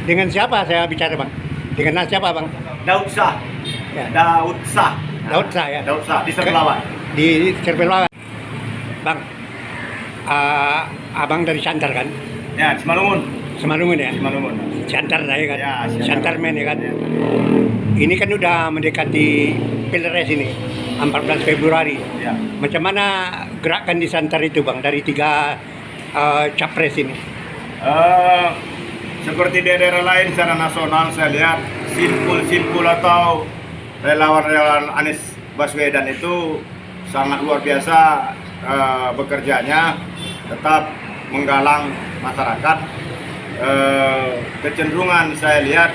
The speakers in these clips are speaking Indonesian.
Dengan siapa saya bicara, Bang? Dengan siapa, Bang? Daud Sah. Ya. Daud Sah. Daud Sah, ya? Daud Sah di Serbelawan. Di Serbelawan. Bang, abang dari Syantar kan? Ya, Simalungun. Semalungun ya? Simalungun. Syantar lah ya kan? Ya, Syantar men ya kan? Ya. Ini kan udah mendekati Pilpres ini, 14 Februari. Ya. Macam mana gerakan di Syantar itu, Bang, dari 3 capres ini? Seperti di daerah lain secara nasional, saya lihat simpul atau relawan-relawan Anies Baswedan itu sangat luar biasa bekerjanya, tetap menggalang masyarakat. Kecenderungan saya lihat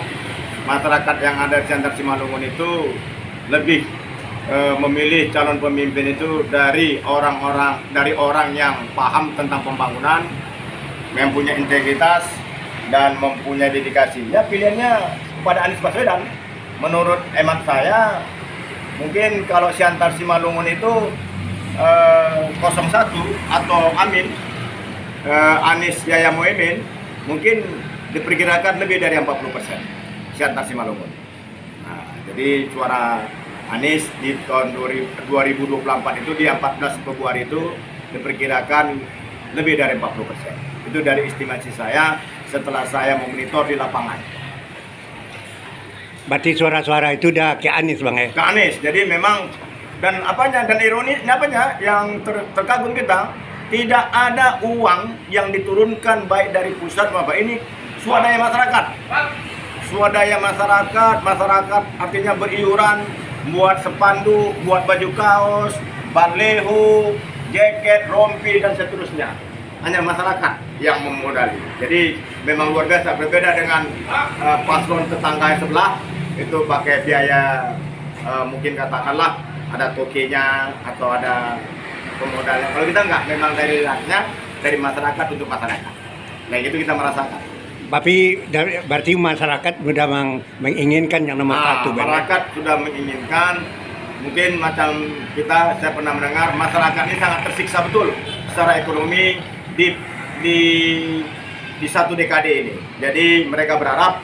masyarakat yang ada di Syantar Simalungun itu lebih memilih calon pemimpin itu dari orang yang paham tentang pembangunan, mempunyai integritas dan mempunyai dedikasi. Ya, pilihannya kepada Anies Baswedan. Menurut hemat saya, mungkin kalau Syantar Simalungun itu 01 atau Amin, Anies Yahya Muhaimin, mungkin diperkirakan lebih dari 40% Syantar Simalungun. Nah, jadi suara Anies di tahun 2024 itu di 14 Februari itu diperkirakan lebih dari 40%. Itu dari estimasi saya setelah saya memonitor di lapangan. Berarti suara-suara itu udah ke Anies, Bang, ya? Ke Anies. Jadi memang dan ironisnya yang terkagum kita, tidak ada uang yang diturunkan baik dari pusat maupun ini swadaya masyarakat. Swadaya masyarakat artinya beriuran, buat spanduk, buat baju kaos, baleho, jaket, rompi dan seterusnya. Hanya masyarakat yang memodali. Jadi memang luar biasa, berbeda dengan paslon tetangga yang sebelah itu pakai biaya mungkin katakanlah ada tokinya atau ada pemodalnya. Kalau kita enggak, memang dari rakyatnya, dari masyarakat untuk masyarakat. Nah, itu kita merasakan. Tapi berarti masyarakat sudah menginginkan yang nomor satu, Bang. Masyarakat sudah menginginkan. Mungkin macam saya pernah mendengar masyarakat ini sangat tersiksa betul secara ekonomi di satu dekade ini. Jadi mereka berharap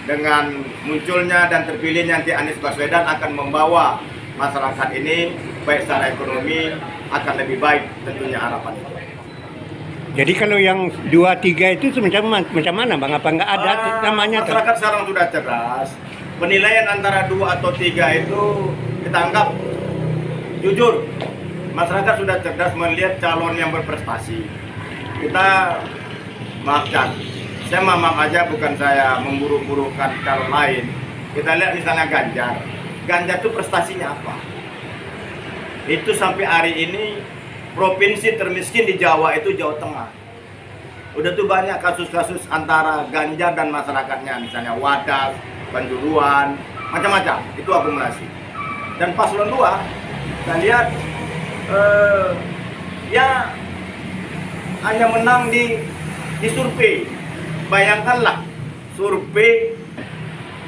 dengan munculnya dan terpilihnya nanti Anies Baswedan akan membawa masyarakat ini baik secara ekonomi akan lebih baik, tentunya harapan itu. Jadi kalau yang 2-3 itu macam mana, Bang? Apa nggak ada namanya? Masyarakat sekarang sudah cerdas. Penilaian antara 2 atau 3 itu kita anggap jujur. Masyarakat sudah cerdas melihat calon yang berprestasi. Kita maafkan, saya maaf aja, bukan saya memburu-burukan calon lain. Kita lihat misalnya Ganjar itu prestasinya apa? Itu sampai hari ini provinsi termiskin di Jawa itu Jawa Tengah. Udah tuh banyak kasus-kasus antara Ganjar dan masyarakatnya, misalnya Wadas, Panjuruan, macam-macam. Itu akumulasi. Dan paslon 2, kita lihat ya hanya menang di survei. Bayangkanlah, survei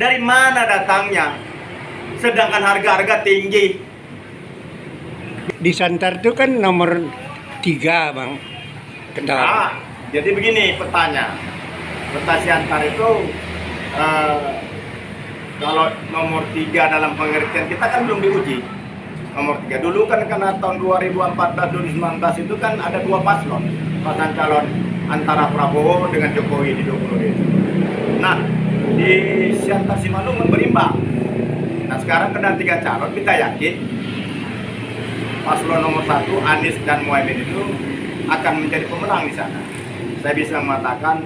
dari mana datangnya, sedangkan harga-harga tinggi. Di Syantar itu kan nomor 3, Bang. Nah, jadi begini petanya. Peta Syantar itu kalau nomor 3 dalam pengertian kita kan belum diuji. Nomor 3 dulu kan karena tahun 2014-2019 itu kan ada 2 paslon, pasangan calon antara Prabowo dengan Jokowi di 20 itu. Nah, di Syantar Simalungun berimbang. Nah, sekarang kena 3 calon, kita yakin paslon nomor 1 Anies dan Muhaimin itu akan menjadi pemenang di sana. Saya bisa mengatakan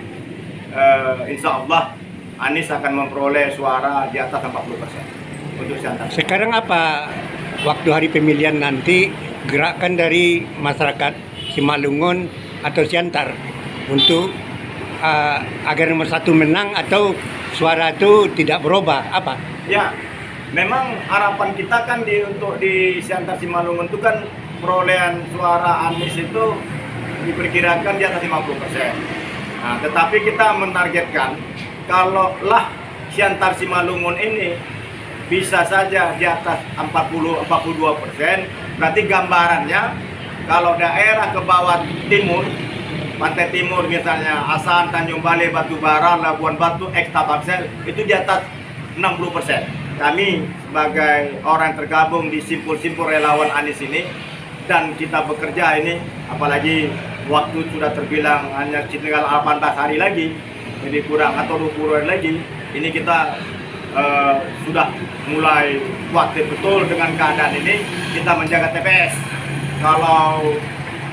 insya Allah Anies akan memperoleh suara di atas 40% untuk Syantar. Sekarang apa waktu hari pemilihan nanti gerakan dari masyarakat Simalungun atau Syantar untuk agar nomor 1 menang atau suara itu tidak berubah, apa? Ya, memang harapan kita kan untuk di Syantar Simalungun itu kan perolehan suara Anies itu diperkirakan di atas 50%. Nah, tetapi kita menargetkan kalau lah Syantar Simalungun ini bisa saja di atas 42%, berarti gambarannya kalau daerah ke bawah timur Pantai Timur misalnya, Asan, Tanjung Balai, Batu Bara, Labuan Batu, Tabaksel itu di atas 60%. Kami sebagai orang tergabung di simpul-simpul relawan Anies ini dan kita bekerja ini, apalagi waktu sudah terbilang hanya tinggal 18 hari lagi, jadi kurang atau 20 hari lagi, ini kita sudah mulai khawatir betul dengan keadaan ini. Kita menjaga TPS. Kalau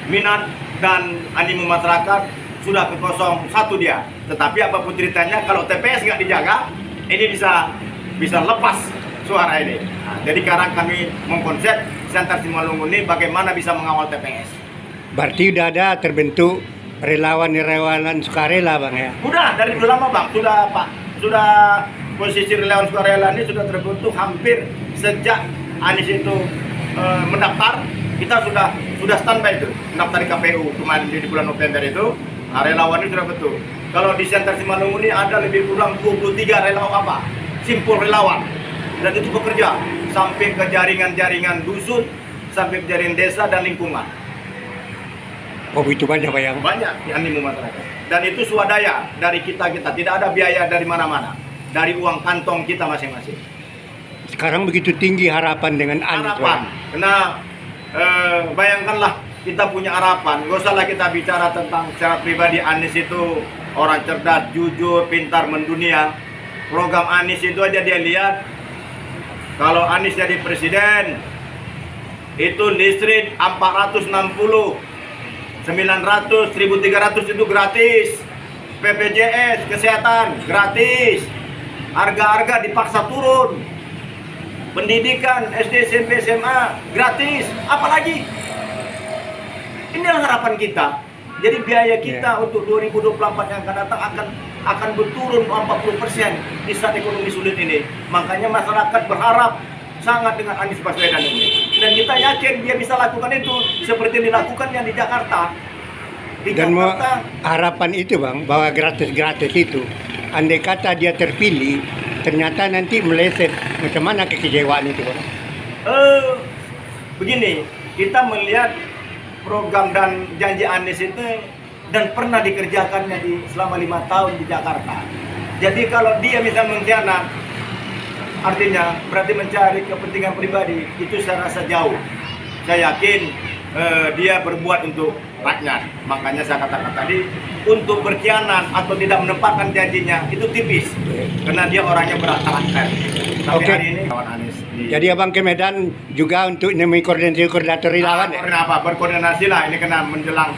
minat dan animo masyarakat sudah ke 01 dia. Tetapi apapun ceritanya, kalau TPS nggak dijaga, ini bisa lepas suara ini. Nah, jadi sekarang kami mengkonsep Siantar Simalungun ini bagaimana bisa mengawal TPS. Berarti udah ada terbentuk relawan sukarela bang ya? Udah dari dulu lama bang, sudah posisi relawan sukarela ini sudah terbentuk hampir sejak Anies itu mendaftar. Kita sudah standby itu mendaftar di KPU kemarin di bulan November itu. Nah, relawan ini sudah betul. Kalau di Siantar Simalungun ini ada lebih kurang 23 relawan simpul relawan, dan itu bekerja sampai ke jaringan-jaringan dusun, sampai ke jaringan desa dan lingkungan. Oh itu banyak pak yang? Banyak di animo masyarakat. Dan itu swadaya dari kita, tidak ada biaya dari mana-mana, dari uang kantong kita masing-masing. Sekarang begitu tinggi harapan dengan Anies. Harapan, karena bayangkanlah kita punya harapan. Gak usahlah kita bicara tentang secara pribadi. Anies itu orang cerdas, jujur, pintar, mendunia. Program Anies itu aja dia lihat. Kalau Anies jadi presiden, itu listrik 460, 900, 1300 itu gratis. BPJS kesehatan gratis. Harga-harga dipaksa turun. Pendidikan SD, SMP, SMA gratis. Apalagi? Inilah harapan kita. Jadi biaya kita untuk 2024 yang akan datang akan berturun 40% di saat ekonomi sulit ini. Makanya masyarakat berharap sangat dengan Anies Baswedan ini. Dan kita yakin dia bisa lakukan itu seperti yang dilakukan yang di Jakarta. Dan harapan itu bang, bahwa gratis-gratis itu, andai kata dia terpilih, ternyata nanti meleset, macam mana kekecewaan itu bang? Begini, kita melihat program dan janji Anies itu dan pernah dikerjakannya selama 5 tahun di Jakarta. Jadi kalau dia misalnya mengkhianat, artinya berarti mencari kepentingan pribadi, itu saya rasa jauh. Saya yakin dia berbuat untuk rakyat. Makanya saya katakan tadi, untuk berkhianat atau tidak menempatkan janjinya itu tipis, karena dia orangnya berkarakter. Tapi hari ini kawan Anies. Jadi abang ke Medan juga untuk nemui koordinator relawan ya? Berkoordinasi lah, ini kena menjelang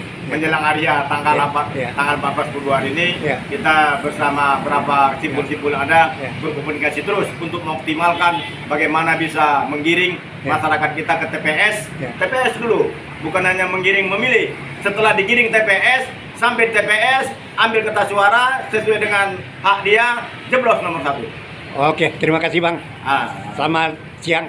hari ya, tanggal 14 Februari ini kita bersama berapa simpul-simpul yang ada berkomunikasi terus untuk mengoptimalkan bagaimana bisa menggiring masyarakat kita ke TPS. TPS dulu, bukan hanya menggiring memilih. Setelah digiring TPS, sampai TPS ambil kertas suara sesuai dengan hak dia, jeblos nomor 1. Oke, terima kasih bang. Selamat siang.